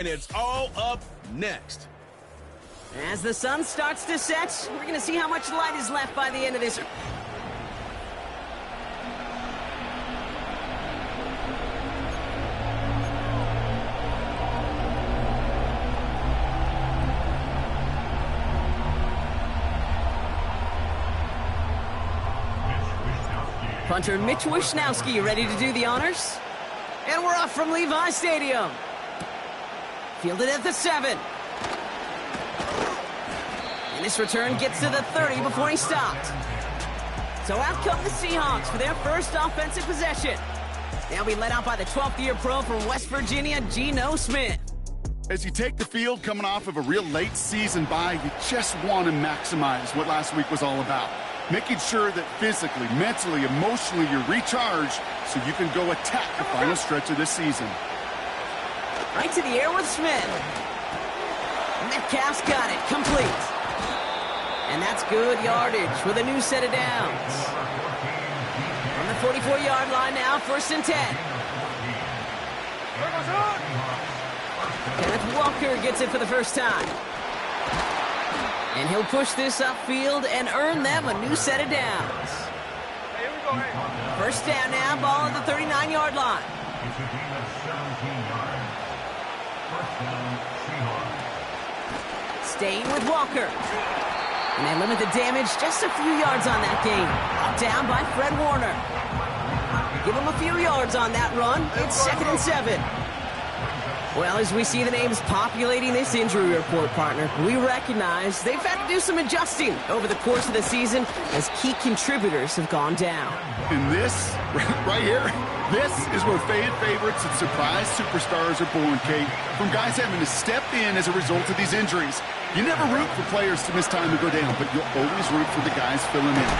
And it's all up next. As the sun starts to set, we're going to see how much light is left by the end of this. Punter Mitch Wishnowsky ready to do the honors. And we're off from Levi Stadium. Fielded at the 7. And this return gets to the 30 before he stopped. So out come the Seahawks for their first offensive possession. They'll be led out by the 12th-year pro from West Virginia, Geno Smith. As you take the field coming off of a real late season bye, you just want to maximize what last week was all about. Making sure that physically, mentally, emotionally you're recharged so you can go attack the final stretch of this season. Right to the air with Smith. Metcalf's got it, complete. And that's good yardage with a new set of downs. On the 44-yard line now, 1st and 10. Kenneth Walker gets it for the first time. And he'll push this upfield and earn them a new set of downs. First down now, ball at the 39-yard line. Staying with Walker. And they limit the damage just a few yards on that gain. Down by Fred Warner. Give him a few yards on that run. It's 2nd and 7. Well, as we see the names populating this injury report, partner, we recognize they've had to do some adjusting over the course of the season as key contributors have gone down. And this, right here, this is where fan favorites and surprise superstars are born, Kate. From guys having to step in as a result of these injuries. You never root for players to miss time to go down, but you'll always root for the guys filling in.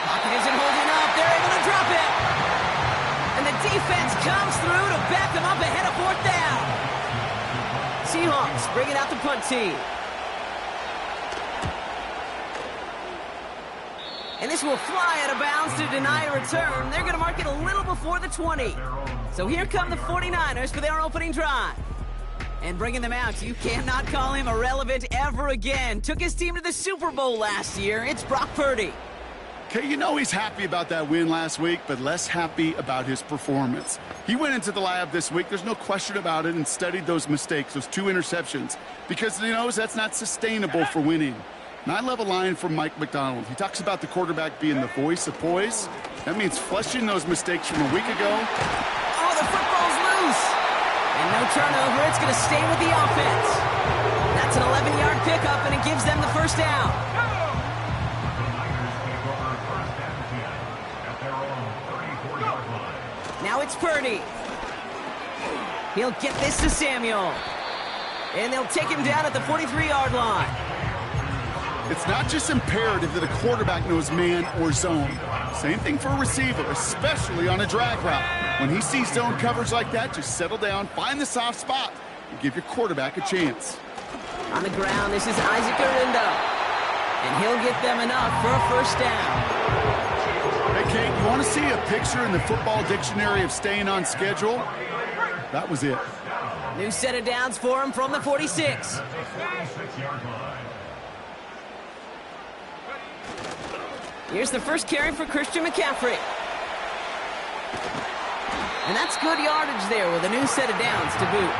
Pocket isn't holding up. They're able to drop it. And the defense comes through to back them up ahead of 4th down. Seahawks bringing out the punt team. And this will fly out of bounds to deny a return. They're going to mark it a little before the 20. So here come the 49ers for their opening drive. And bringing them out, you cannot call him irrelevant ever again. Took his team to the Super Bowl last year. It's Brock Purdy. Okay, you know he's happy about that win last week, but less happy about his performance. He went into the lab this week, there's no question about it, and studied those mistakes, those 2 interceptions, because he knows that's not sustainable for winning. And I love a line from Mike McDonald. He talks about the quarterback being the voice of poise. That means flushing those mistakes from a week ago. Oh, the football's loose. And no turnover, it's going to stay with the offense. That's an 11-yard pickup, and it gives them the first down. Now it's Purdy. He'll get this to Samuel. And they'll take him down at the 43-yard line. It's not just imperative that a quarterback knows man or zone. Same thing for a receiver, especially on a drag route. When he sees zone coverage like that, just settle down, find the soft spot, and give your quarterback a chance. On the ground, this is Isaac Arindo. And he'll get them enough for a first down. Hey, Kate, you want to see a picture in the football dictionary of staying on schedule? That was it. New set of downs for him from the 46. Here's the first carry for Christian McCaffrey. And that's good yardage there with a new set of downs to boot.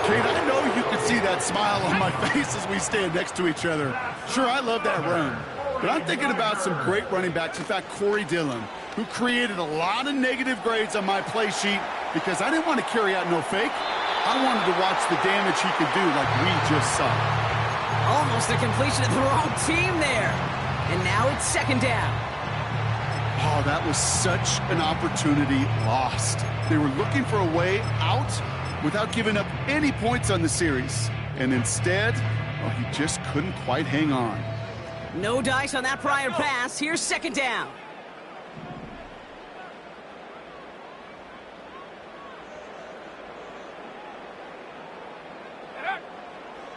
Kate, I know you can see that smile on my face as we stand next to each other. Sure, I love that run. But I'm thinking about some great running backs. In fact, Corey Dillon, who created a lot of negative grades on my play sheet because I didn't want to carry out no fake. I wanted to watch the damage he could do like we just saw. Almost a completion of the wrong team there. And now it's 2nd down. Oh, that was such an opportunity lost. They were looking for a way out without giving up any points on the series. And instead, well, he just couldn't quite hang on. No dice on that prior pass. Here's 2nd down.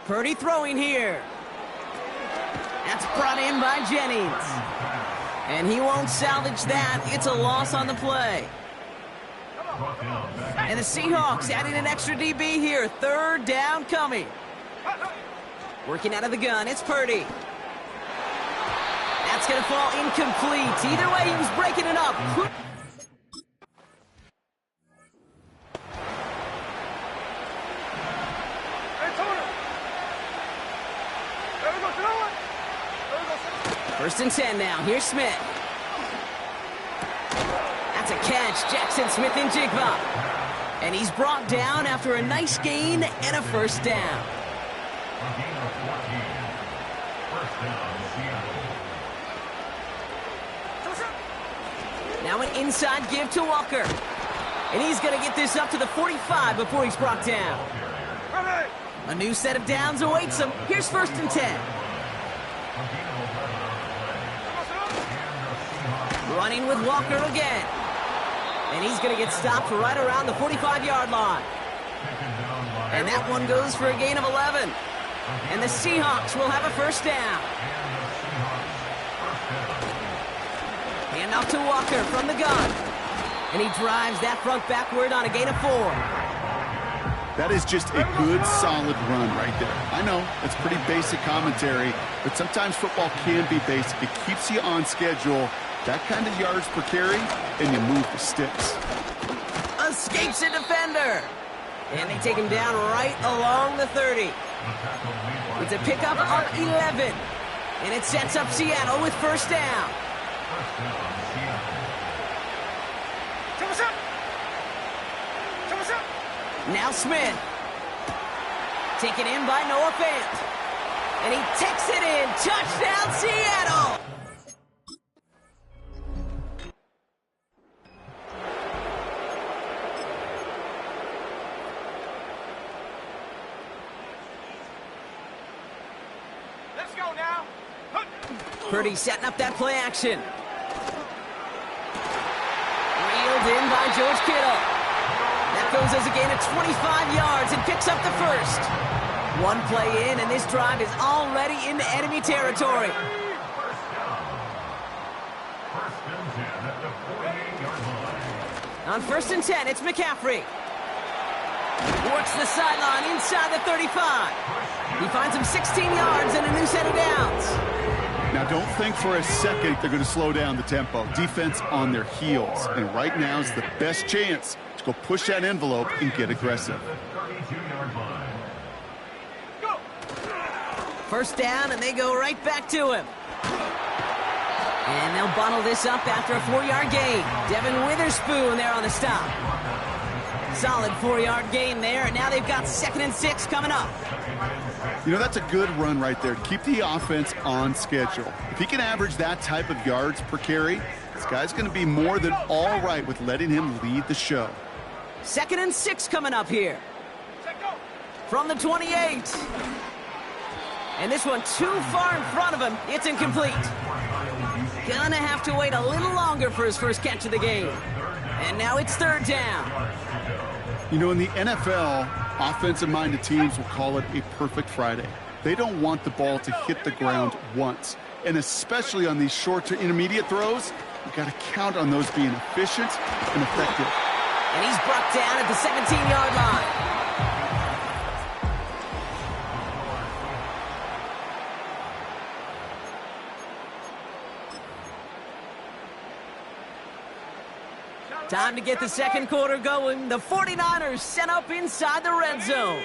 Purdy throwing here. That's brought in by Jennings. And he won't salvage that. It's a loss on the play. And the Seahawks adding an extra DB here. Third down coming. Working out of the gun, it's Purdy. That's going to fall incomplete. Either way, he was breaking it up. First and 10 now. Here's Smith. That's a catch. Jackson Smith and Jigba. And he's brought down after a nice gain and a first down. Now an inside give to Walker. And he's going to get this up to the 45 before he's brought down. A new set of downs awaits him. Here's first and 10. Running with Walker again. And he's going to get stopped right around the 45-yard line. And that one goes for a gain of 11. And the Seahawks will have a first down. Hand off to Walker from the gun. And he drives that front backward on a gain of 4. That is just a good, solid run right there. I know, it's pretty basic commentary, but sometimes football can be basic. It keeps you on schedule. That kind of yards per carry, and you move the sticks. Escapes a defender. And they take him down right along the 30. It's a pickup of 11. And it sets up Seattle with first down. Now Smith. Taken in by Noah Fant. And he takes it in. Touchdown, Seattle! Let's go now. Purdy setting up that play action. Reeled in by George Kittle. That goes as a gain of 25 yards and picks up the first. One play in, and this drive is already into enemy territory. On first and 10, it's McCaffrey. Works the sideline inside the 35. He finds him 16 yards and a new set of downs. Now, don't think for a second they're going to slow down the tempo. Defense on their heels. And right now is the best chance to go push that envelope and get aggressive. First down, and they go right back to him. And they'll bottle this up after a 4-yard gain. Devin Witherspoon there on the stop. Solid 4-yard gain there, and now they've got 2nd and 6 coming up. You know, that's a good run right there to keep the offense on schedule. If he can average that type of yards per carry, this guy's going to be more than all right with letting him lead the show. 2nd and 6 coming up here. From the 28. And this one too far in front of him. It's incomplete. Gonna have to wait a little longer for his first catch of the game. And now it's 3rd down. You know, in the NFL, offensive-minded teams will call it a perfect Friday. They don't want the ball to hit the ground once. And especially on these short to intermediate throws, you've got to count on those being efficient and effective. And he's brought down at the 17-yard line. Time to get the second quarter going. The 49ers set up inside the red zone.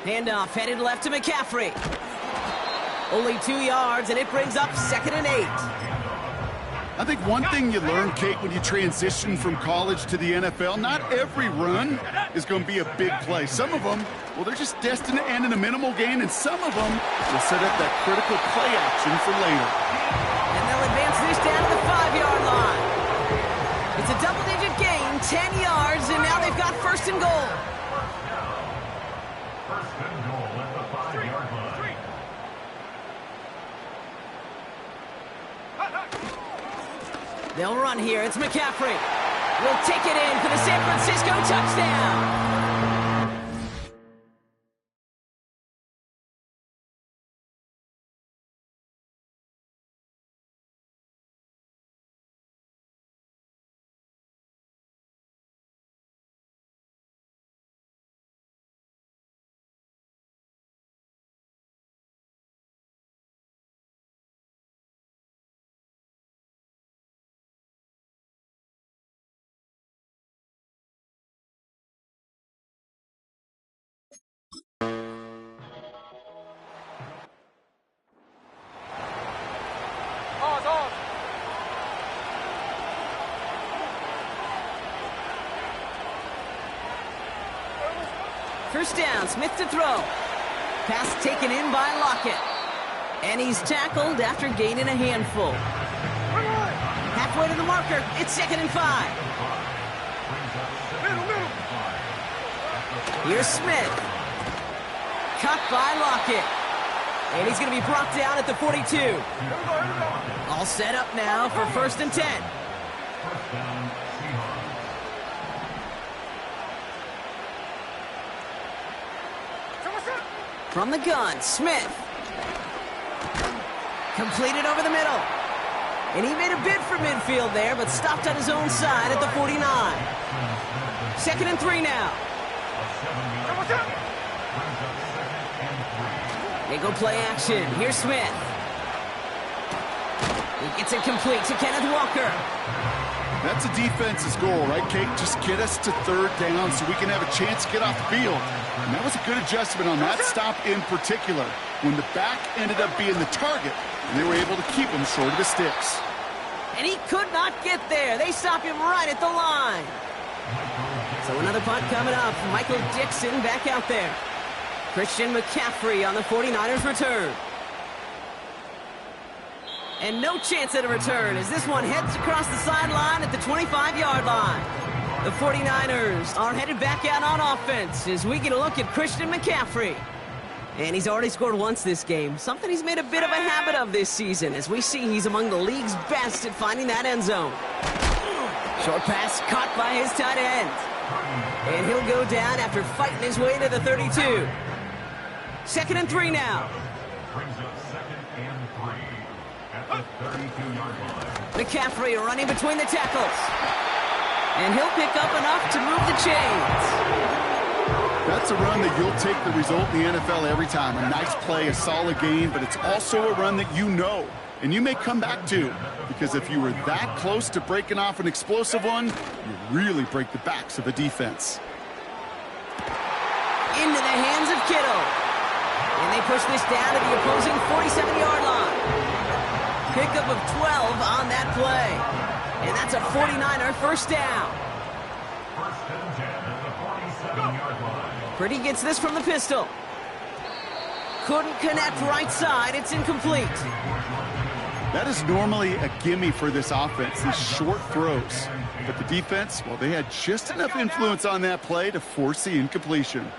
Handoff headed left to McCaffrey. Only 2 yards, and it brings up 2nd and 8. I think one thing you learn, Kate, when you transition from college to the NFL, not every run is going to be a big play. Some of them, well, they're just destined to end in a minimal gain, and some of them will set up that critical play action for later. And they'll advance this down to the 5-yard line. It's a double-digit gain, 10 yards, and now they've got 1st and goal. First and goal at the 5-yard line. They'll run here. It's McCaffrey. Will take it in for the San Francisco touchdown. First down, Smith to throw. Pass taken in by Lockett. And he's tackled after gaining a handful. Halfway to the marker, it's 2nd and 5. Here's Smith. Cut by Lockett. And he's going to be brought down at the 42. All set up now for 1st and 10. From the gun, Smith. Completed over the middle. And he made a bid for midfield there, but stopped on his own side at the 49. 2nd and 3 now. They go play action. Here's Smith. He gets it complete to Kenneth Walker. That's a defense's goal, right, Kate? Just get us to 3rd down so we can have a chance to get off the field. And that was a good adjustment on that stop in particular, when the back ended up being the target, and they were able to keep him short of the sticks. And he could not get there. They stop him right at the line. So another punt coming up. Michael Dixon back out there. Christian McCaffrey on the 49ers return. And no chance at a return as this one heads across the sideline at the 25-yard line. The 49ers are headed back out on offense as we get a look at Christian McCaffrey. And he's already scored once this game, something he's made a bit of a habit of this season. As we see, he's among the league's best at finding that end zone. Short pass caught by his tight end. And he'll go down after fighting his way to the 32. 2nd and 3 now. Brings up 2nd and 3 at the 32-yard line. McCaffrey running between the tackles. And he'll pick up enough to move the chains. That's a run that you'll take the result in the NFL every time. A nice play, a solid game, but it's also a run that you know and you may come back to, because if you were that close to breaking off an explosive one, you really break the backs of a defense. Into the hands of Kittle. And they push this down to the opposing 47-yard line. Pickup of 12 on that play. And that's a 49er first down. First and 10 at the 47-yard line. Purdy gets this from the pistol. Couldn't connect right side. It's incomplete. That is normally a gimme for this offense, these short throws. But the defense, well, they had just enough influence on that play to force the incompletion.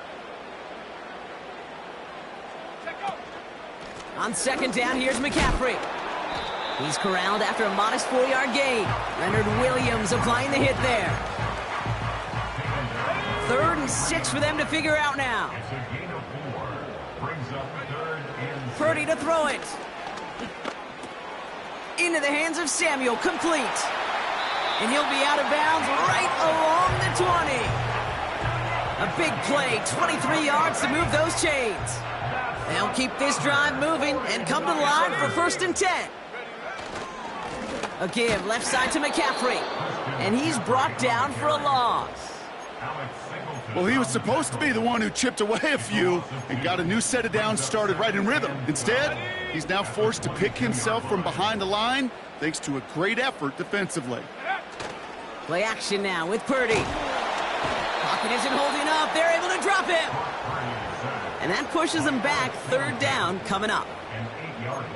On second down, here's McCaffrey. He's corralled after a modest 4-yard gain. Leonard Williams applying the hit there. 3rd and 6 for them to figure out now. It's a gain of 4. Brings up 3rd and 6. Purdy to throw it. Into the hands of Samuel, complete. And he'll be out of bounds right along the 20. A big play, 23 yards to move those chains. They'll keep this drive moving and come to the line for 1st and 10. A give left side to McCaffrey. And he's brought down for a loss. Well, he was supposed to be the one who chipped away a few and got a new set of downs started right in rhythm. Instead, he's now forced to pick himself from behind the line thanks to a great effort defensively. Play action now with Purdy. Pocket isn't holding up. They're able to drop him. And that pushes them back. 3rd down coming up.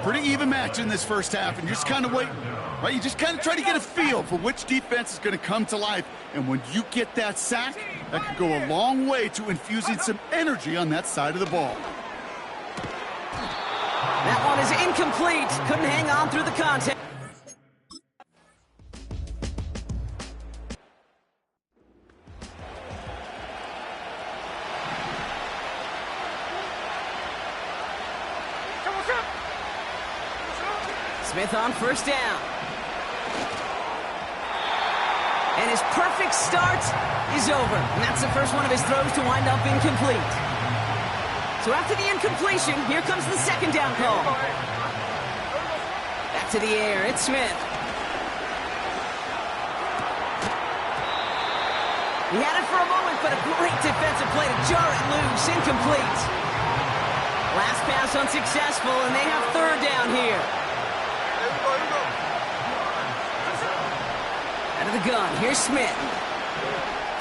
Pretty even match in this first half, and you're just kind of waiting, right? You just kind of try to get a feel for which defense is going to come to life. And when you get that sack, that could go a long way to infusing some energy on that side of the ball. That one is incomplete. Couldn't hang on through the contact. Smith on 1st down. And his perfect start is over. And that's the first one of his throws to wind up incomplete. So after the incompletion, here comes the 2nd down call. Back to the air, it's Smith. He had it for a moment, but a great defensive play to jar it loose, incomplete. Last pass unsuccessful, and they have 3rd down here. Out of the gun, here's Smith.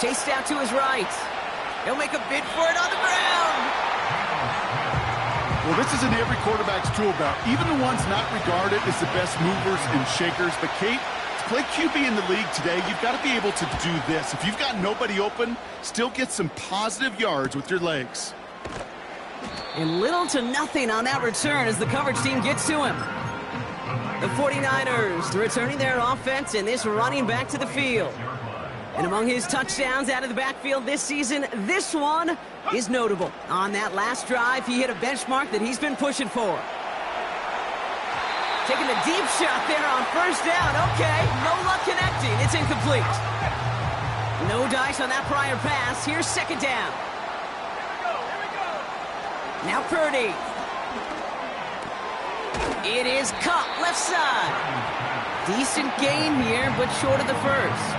Chased out to his right. He'll make a bid for it on the ground. Well, this is in every quarterback's tool belt, even the ones not regarded as the best movers and shakers. But, Kate, to play QB in the league today, you've got to be able to do this. If you've got nobody open, still get some positive yards with your legs. And little to nothing on that return as the coverage team gets to him. The 49ers returning their offense and this running back to the field. And among his touchdowns out of the backfield this season, this one is notable. On that last drive, he hit a benchmark that he's been pushing for. Taking the deep shot there on first down. Okay, no luck connecting. It's incomplete. No dice on that prior pass. Here's second down. Now Purdy. It is Kupp, left side. Decent gain here, but short of the first.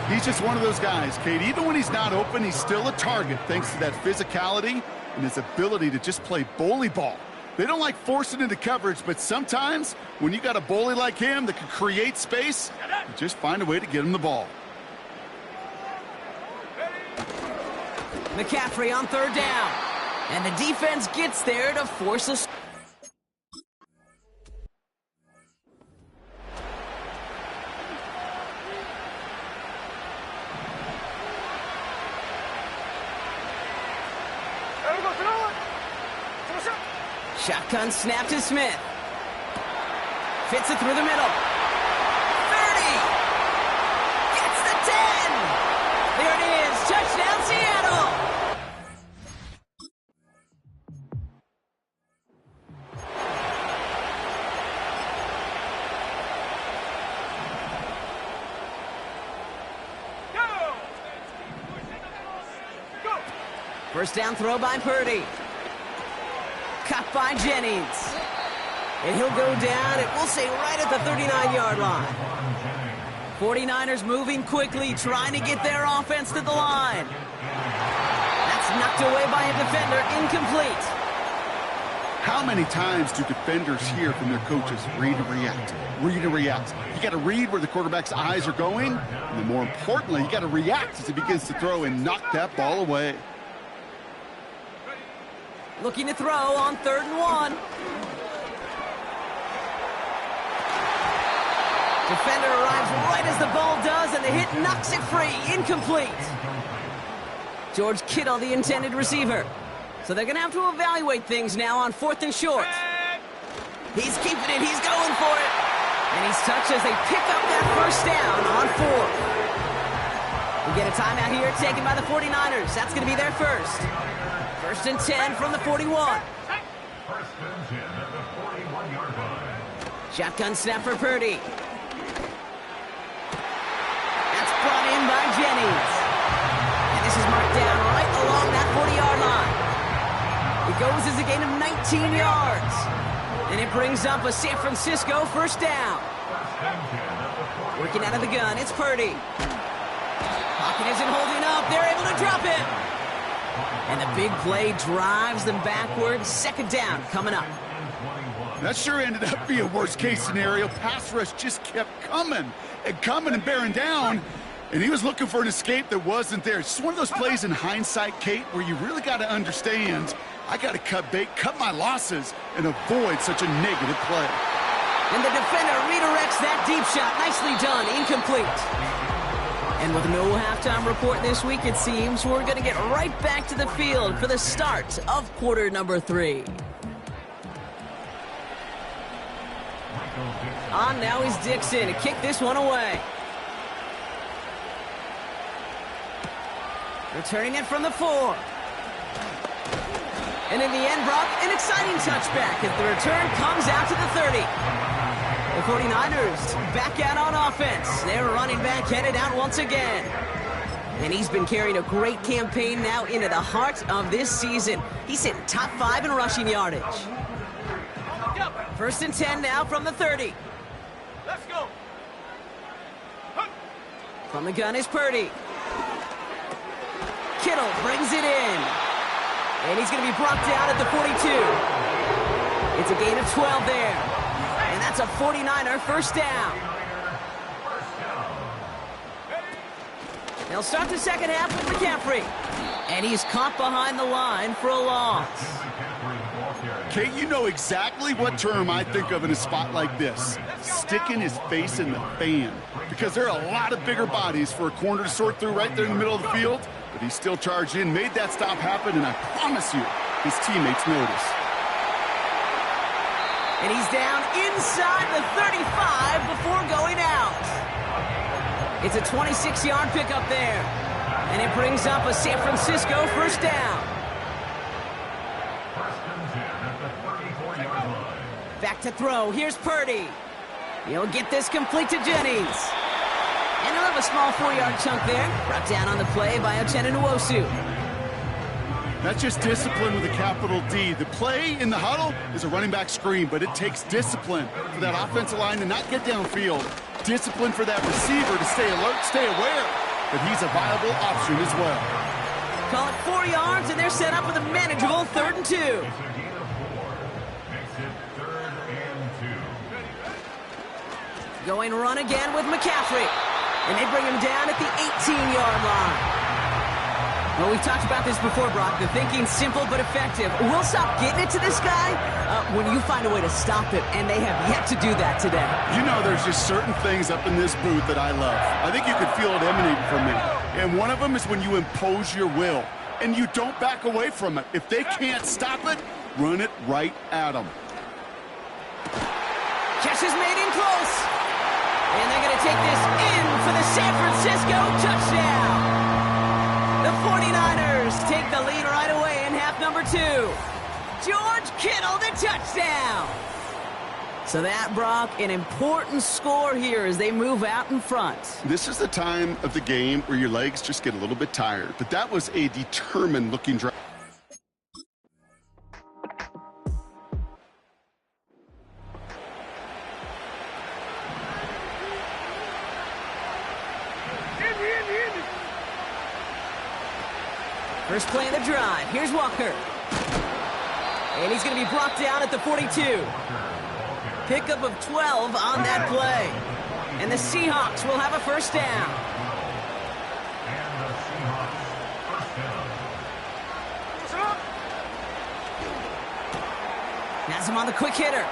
He's just one of those guys, Kate. Even when he's not open, he's still a target thanks to that physicality and his ability to just play bully ball. They don't like forcing into coverage, but sometimes when you got a bully like him that can create space, you just find a way to get him the ball. McCaffrey on third down. And the defense gets there to force us. Shotgun snap to Smith. Fits it through the middle. 30. Gets the 10. There it is. Touchdown, Seattle. First down throw by Purdy. Caught by Jennings. And he'll go down, and we'll say right at the 39-yard line. 49ers moving quickly, trying to get their offense to the line. That's knocked away by a defender, incomplete. How many times do defenders hear from their coaches, read and react, read and react? You got to read where the quarterback's eyes are going, and then more importantly, you got to react as he begins to throw and knock that ball away. Looking to throw on 3rd and 1. Defender arrives right as the ball does, and the hit knocks it free. Incomplete. George Kittle, the intended receiver. So they're going to have to evaluate things now on 4th and short. He's keeping it. He's going for it. And he's touched as they pick up that first down on 4th. We get a timeout here taken by the 49ers. That's going to be their first. 1st and 10 from the 41. 1st and 10 at the 41-yard line. Shotgun snap for Purdy. That's brought in by Jennings. And this is marked down right along that 40-yard line. It goes as a gain of 19 yards. And it brings up a San Francisco first down. Working out of the gun, it's Purdy. Pocket isn't holding up. They're able to drop it. And the big play drives them backwards. 2nd down coming up. That sure ended up being a worst-case scenario. Pass rush just kept coming and bearing down. And he was looking for an escape that wasn't there. It's just one of those plays in hindsight, Kate, where you really got to understand, I got to cut bait, cut my losses, and avoid such a negative play. And the defender redirects that deep shot. Nicely done. Incomplete. And with no halftime report this week, it seems we're going to get right back to the field for the start of quarter number 3. On now is Dixon to kick this one away. Returning it from the 4. And in the end, Brock, an exciting touchback as the return comes out to the 30. The 49ers back out on offense. Their running back headed out once again. And he's been carrying a great campaign now into the heart of this season. He's sitting top 5 in rushing yardage. 1st and 10 now from the 30. Let's go. From the gun is Purdy. Kittle brings it in. And he's going to be brought down at the 42. It's a gain of 12 there. And that's a 49er first down. They'll start the second half with McCaffrey. And he's caught behind the line for a loss. Kate, you know exactly what term I think of in a spot like this. Sticking his face in the fan. Because there are a lot of bigger bodies for a corner to sort through right there in the middle of the field. But he still charged in, made that stop happen, and I promise you, his teammates notice. And he's down inside the 35 before going out. It's a 26-yard pickup there. And it brings up a San Francisco first down. Back to throw. Here's Purdy. He'll get this complete to Jennings. And he'll have a small 4-yard chunk there. Brought down on the play by Uchenna Nwosu. That's just discipline with a capital D. The play in the huddle is a running back screen, but it takes discipline for that offensive line to not get downfield. Discipline for that receiver to stay alert, stay aware that he's a viable option as well. Call it 4 yards, and they're set up with a manageable 3rd and 2. Going run again with McCaffrey. And they bring him down at the 18-yard line. Well, we've talked about this before, Brock. The thinking's simple but effective. We'll stop getting it to this guy when you find a way to stop him, and they have yet to do that today. You know, there's just certain things up in this booth that I love. I think you can feel it emanating from me. And one of them is when you impose your will, and you don't back away from it. If they can't stop it, run it right at them. Catch is made in close. And they're going to take this in for the San Francisco touchdown. The 49ers take the lead right away in half number 2. George Kittle, the touchdown. So that, Brock, an important score here as they move out in front. This is the time of the game where your legs just get a little bit tired. But that was a determined-looking drive. First play of the drive. Here's Walker. And he's going to be brought down at the 42. Pickup of 12 on that play. And the Seahawks will have a first down. Has him on the quick hitter.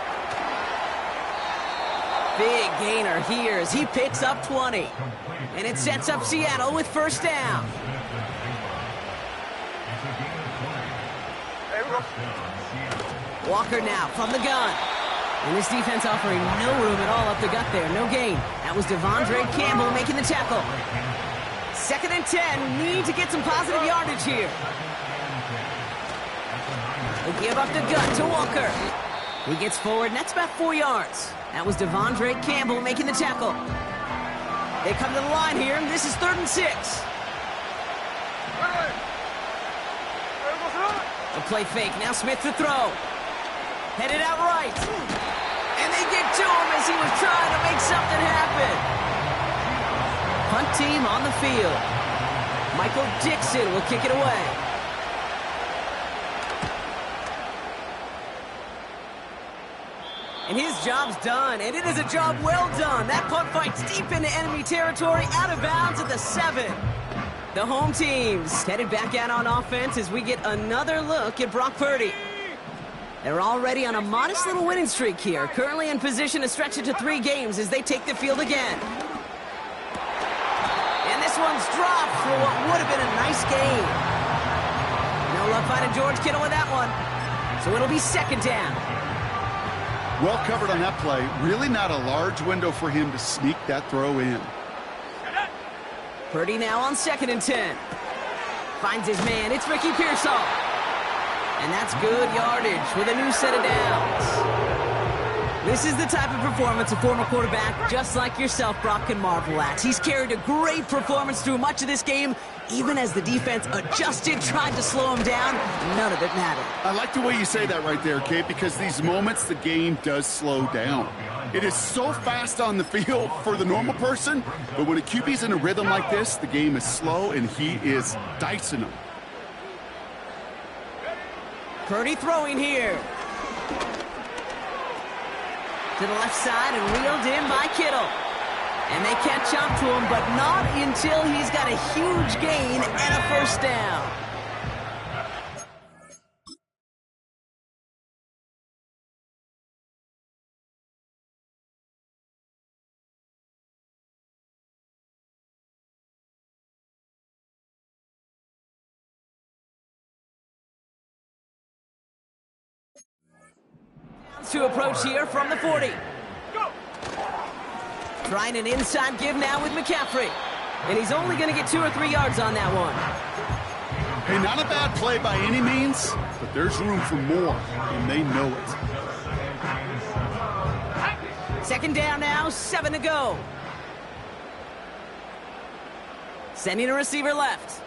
Big gainer here as he picks up 20. And it sets up Seattle with first down. Walker now from the gun. And this defense offering no room at all up the gut there. No gain. That was Devondre Campbell making the tackle. 2nd and 10. Need to get some positive yardage here. They give up the gut to Walker. He gets forward, and that's about 4 yards. That was Devondre Campbell making the tackle. They come to the line here, and this is 3rd and 6. A play fake. Now Smith to throw. Headed out right. And they get to him as he was trying to make something happen. Punt team on the field. Michael Dixon will kick it away. And his job's done, and it is a job well done. That punt fight's deep into enemy territory, out of bounds at the 7. The home team's headed back out on offense as we get another look at Brock Purdy. They're already on a modest little winning streak here, currently in position to stretch it to 3 games as they take the field again. And this one's dropped for what would have been a nice gain. No luck finding George Kittle with that one. So it'll be 2nd down. Well covered on that play. Really not a large window for him to sneak that throw in. Purdy now on 2nd and 10. Finds his man. It's Ricky Pearsall. And that's good yardage with a new set of downs. This is the type of performance a former quarterback just like yourself, Brock, can marvel at. He's carried a great performance through much of this game. Even as the defense adjusted, tried to slow him down, none of it mattered. I like the way you say that right there, Kate, because these moments the game does slow down. It is so fast on the field for the normal person, but when a QB's in a rhythm like this, the game is slow and he is dicing them. Purdy throwing here. To the left side and reeled in by Kittle. And they catch up to him, but not until he's got a huge gain and a first down. starts to approach here from the 40. Go! Trying an inside give now with McCaffrey. And he's only going to get 2 or 3 yards on that one. Hey, not a bad play by any means, but there's room for more, and they know it. Second down now, 7 to go. Sending a receiver left.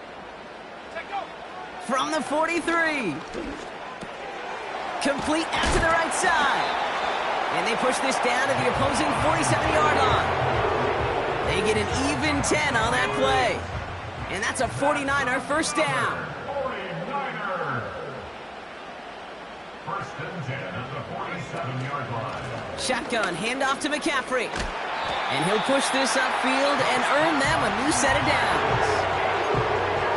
Take go! From the 43. Complete out to the right side. And they push this down to the opposing 47-yard line. They get an even 10 on that play. And that's a 49er first down. 49er. First and 10 at the 47-yard line. Shotgun, handoff to McCaffrey. And he'll push this upfield and earn them a new set of downs.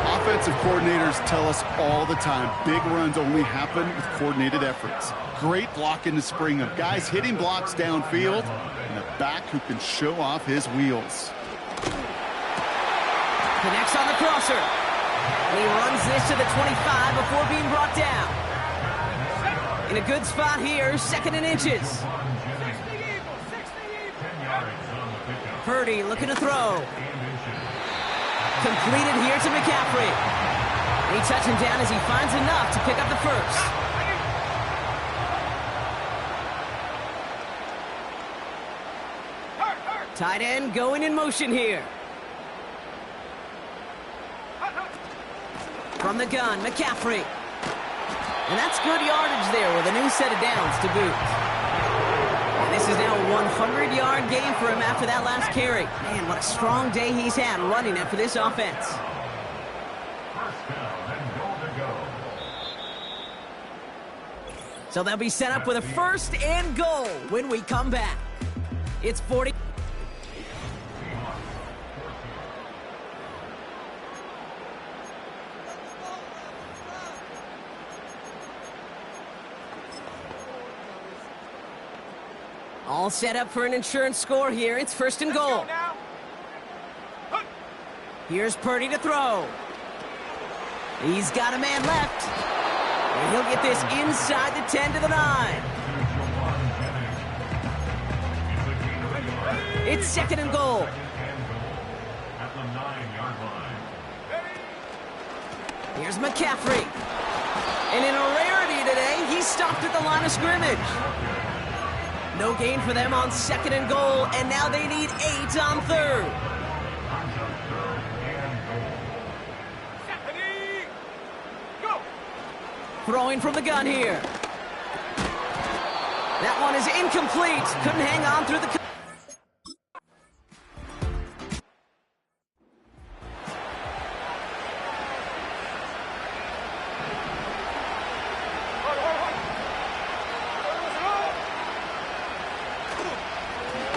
Offensive coordinators tell us all the time, big runs only happen with coordinated efforts. Great block in the spring of guys hitting blocks downfield and a back who can show off his wheels. Connects on the crosser. And he runs this to the 25 before being brought down. In a good spot here, second and inches. 60 Eagles! 60 Eagles! 10 yards on the pickup. Purdy looking to throw. Ambition. Completed here to McCaffrey. He touches him down as he finds enough to pick up the first. Hurt! Tight end going in motion here. From the gun, McCaffrey. And that's good yardage there with a new set of downs to boot. And this is now a 100-yard game for him after that last carry. Man, what a strong day he's had running it for this offense. First down and goal to go. So they'll be set up with a first and goal when we come back. It's 40. All set up for an insurance score here. It's first and Let's goal. go now! Here's Purdy to throw. He's got a man left. And he'll get this inside the 10 to the 9. It's second and goal. At the 9-yard line. Here's McCaffrey. And in a rarity today, he's stopped at the line of scrimmage. No gain for them on second and goal, and now they need 8 on third. Ready! Go! Throwing from the gun here. That one is incomplete. Couldn't hang on through the...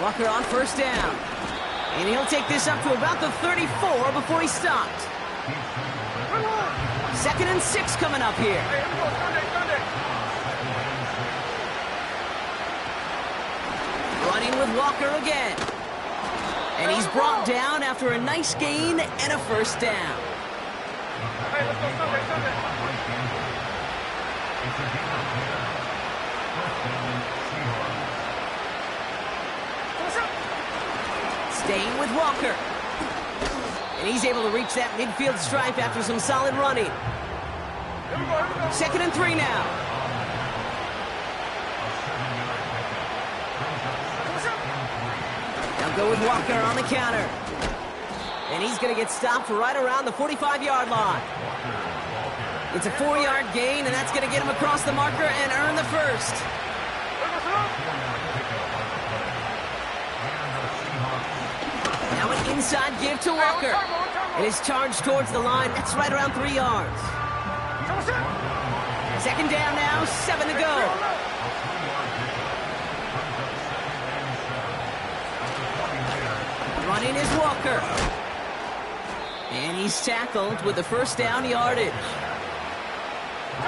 Walker on first down. And he'll take this up to about the 34 before he's stopped. Second and 6 coming up here. Hey, here we go. Sunday! Running with Walker again. And he's brought down after a nice gain and a first down. Hey, let's go Sunday! It's a game of 10. First down, Seahawks. Staying with Walker. And he's able to reach that midfield stripe after some solid running. Second and 3 now. They'll go with Walker on the counter. And he's going to get stopped right around the 45-yard line. It's a 4-yard gain, and that's going to get him across the marker and earn the first. Now an inside give to Walker. And his charge towards the line. That's right around 3 yards. Second down now, 7 to go. Running is Walker. And he's tackled with the first down yardage.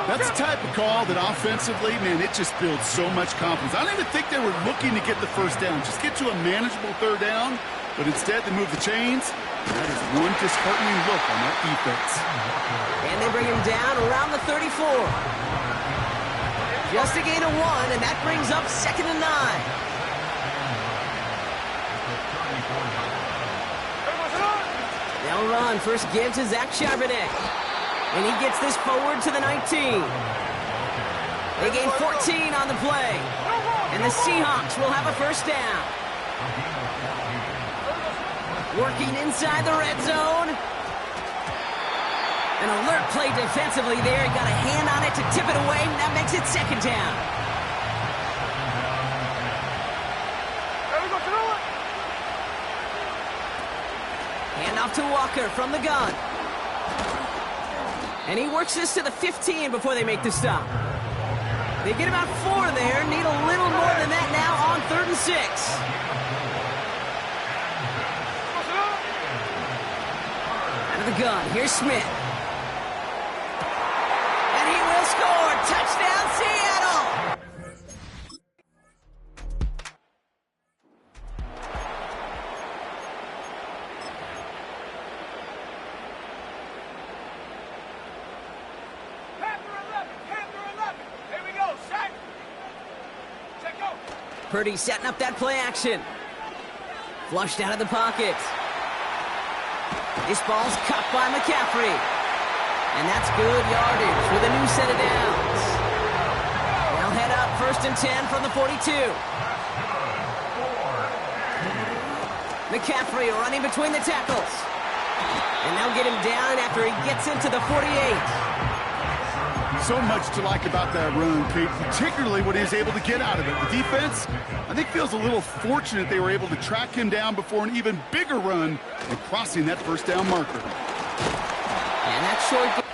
That's the type of call that offensively, man, it just builds so much confidence. I don't even think they were looking to get the first down. Just get to a manageable third down, but instead they move the chains. That is one disheartening look on that defense. And they bring him down around the 34. Just a gain of 1, and that brings up 2nd and 9. They'll run. First give to Zach Charbonnet. And he gets this forward to the 19. They gain 14 on the play. And the Seahawks will have a first down. Working inside the red zone. An alert play defensively there. He got a hand on it to tip it away, and that makes it 2nd down. Hand off to Walker from the gun. And he works this to the 15 before they make the stop. They get about 4 there. Need a little more than that now on 3rd and 6. Out of the gun. Here's Smith. And he will score. Touchdown, Seattle. Purdy setting up that play action. Flushed out of the pocket. This ball's caught by McCaffrey. And that's good yardage with a new set of downs. They'll head up 1st and 10 from the 42. McCaffrey running between the tackles. And they'll get him down after he gets into the 48. So much to like about that run, Kate, particularly what he was able to get out of it. The defense, I think, feels a little fortunate they were able to track him down before an even bigger run and crossing that first down marker. And that short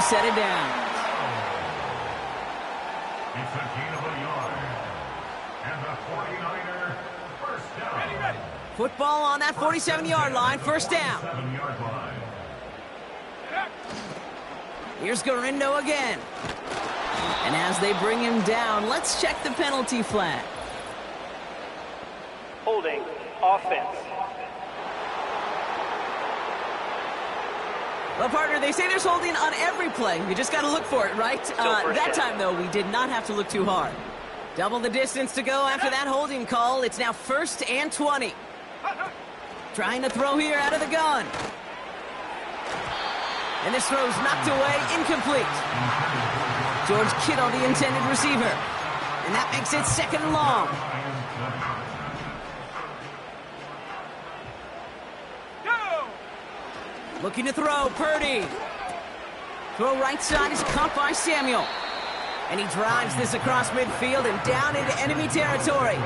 set it down. It's a gain of a yard. And the 49er first down. Ready, ready. Football on that 47-yard line, first down. 7-yard line. Here's Garindo again. And as they bring him down, let's check the penalty flag. Holding, offense. Well, partner, they say there's holding on every play. You just got to look for it, right? That time, though, we did not have to look too hard. Double the distance to go after that holding call. It's now 1st and 20. Trying to throw here out of the gun. And this throw's knocked away, incomplete. George Kittle, the intended receiver. And that makes it 2nd and long. Go. Looking to throw, Purdy. Throw right side is caught by Samuel. And he drives this across midfield and down into enemy territory.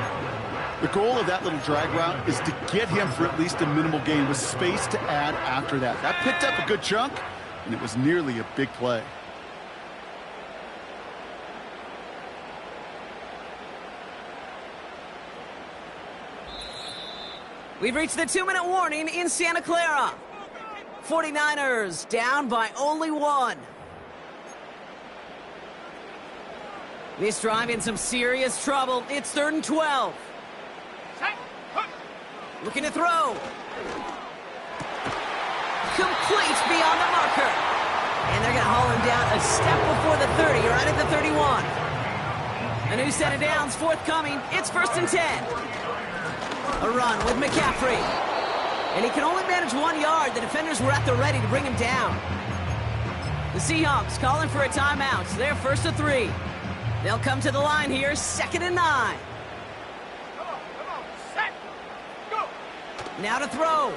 The goal of that little drag route is to get him for at least a minimal gain with space to add after that. That picked up a good chunk, and it was nearly a big play. We've reached the 2-minute warning in Santa Clara. 49ers down by only 1. This drive in some serious trouble. It's 3rd and 12. Set. Hook. Looking to throw. Complete beyond the marker. And they're going to haul him down a step before the 30, right at the 31. A new set of downs forthcoming. It's 1st and 10. A run with McCaffrey. And he can only manage 1 yard. The defenders were at the ready to bring him down. The Seahawks calling for a timeout. They're 1st and 3. They'll come to the line here, 2nd and 9. Come on. Set. Go. Now to throw.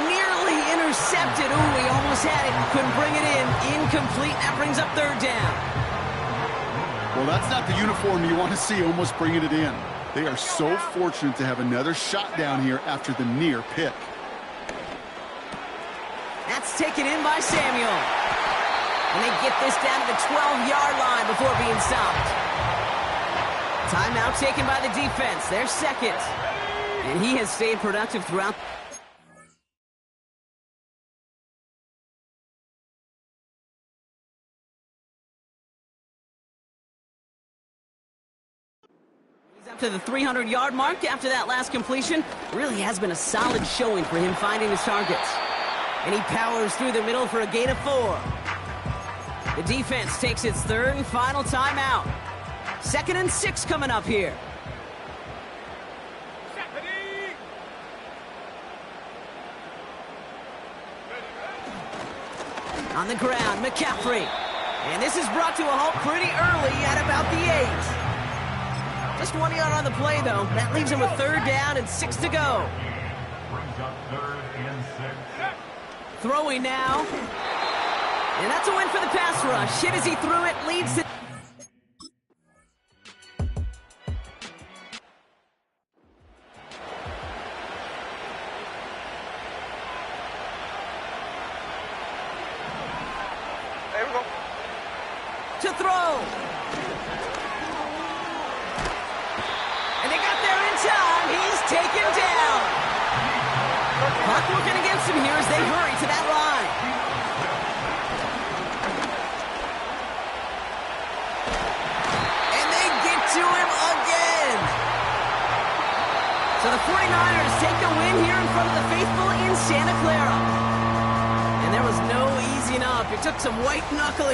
Nearly intercepted. Ooh, he almost had it. Couldn't bring it in. Incomplete. That brings up 3rd down. Well, that's not the uniform you want to see almost bringing it in. They are so fortunate to have another shot down here after the near pick. That's taken in by Samuel. And they get this down to the 12-yard line before being stopped. Timeout taken by the defense. They're 2nd. And he has stayed productive throughout. He's up to the 300-yard mark after that last completion. Really has been a solid showing for him finding his targets. And he powers through the middle for a gain of 4. The defense takes its 3rd and final timeout. 2nd and 6 coming up here. Set. Ready. On the ground, McCaffrey. And this is brought to a halt pretty early at about the 8. Just 1 yard on the play, though. That leaves him with 3rd down and 6 to go. Brings up 3rd and 6. Throwing now. And that's a win for the pass rush. Hit as he threw it, leads to... There we go. to throw. And they got there in time. He's taken down. Clock working against him here as they hurry to that line. And they get to him again. So the 49ers take the win here in front of the faithful in Santa Clara. And there was no easing up. It took some white knuckling.